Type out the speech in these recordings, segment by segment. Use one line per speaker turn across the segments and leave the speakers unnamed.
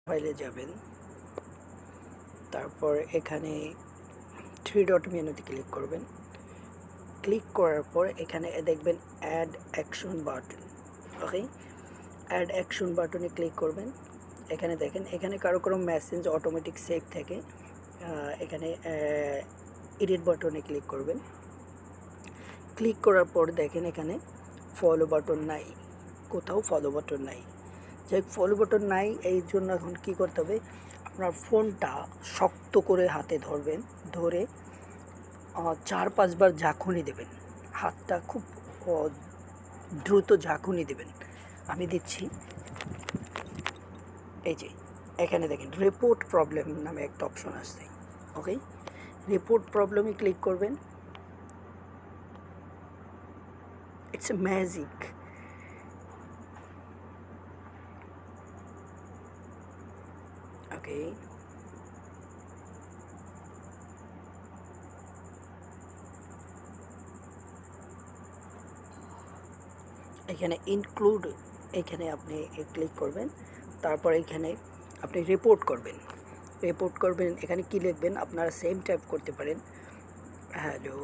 ফাইলে যাবেন, তারপর এখানে থ্রি ডট মেনুতে ক্লিক করবেন। ক্লিক করার পর এখানে দেখবেন অ্যাড অ্যাকশন বাটন। ওকে, অ্যাড অ্যাকশন বাটনে ক্লিক করবেন। এখানে দেখেন, এখানে কারো মেসেজ অটোমেটিক সেভ থাকে। এখানে এডিট বাটনে ক্লিক করবেন। ক্লিক করার পর দেখেন এখানে ফলো বাটন নাই, কোথাও ফলো বাটন নাই। যাই ফলো বাটন নাই, এই জন্য এখন কী করতে হবে, আপনার ফোনটা শক্ত করে হাতে ধরবেন, ধরে 4-5 বার ঝাঁকুনি দেবেন। হাতটা খুব দ্রুত ঝাঁকুনি দেবেন। আমি দিচ্ছি, এই যে এখানে দেখেন রিপোর্ট প্রবলেম নামে একটা অপশন আসছে। ওকে, রিপোর্ট প্রবলেমে ক্লিক করবেন। It's a magic. ওকে, এখানে ইনক্লুড, এখানে আপনি ক্লিক করবেন। তারপর এখানে আপনি রিপোর্ট করবেন। এখানে কি লিখবেন, আপনারা সেম টাইপ করতে পারেন, hello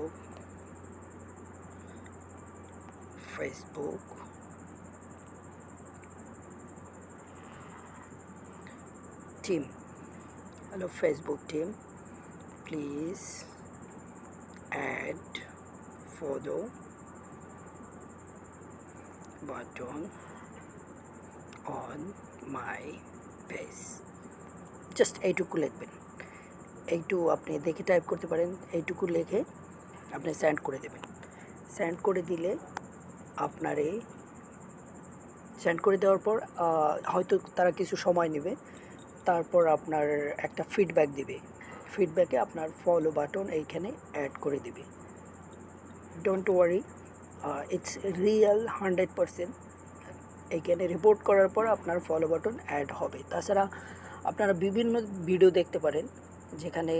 Facebook team, hello Facebook team, please add follow button on my page। জাস্ট এইটুকু লিখবেন, এইটু আপনি দেখে টাইপ করতে পারেন। এইটুকু লিখে আপনি সেন্ড করে দেবেন। সেন্ড করে দিলে আপনারে, সেন্ড করে দেওয়ার পর হয়তো তারা কিছু সময় নেবে, তারপর আপনার একটা ফিডব্যাক দিবে। ফিডব্যাকে আপনার ফলো বাটন এইখানে অ্যাড করে দিবে। Don't worry, it's real 100%। এইখানে রিপোর্ট করার পর আপনার ফলো বাটন অ্যাড হবে। তাছাড়া আপনারা বিভিন্ন ভিডিও দেখতে পারেন যেখানে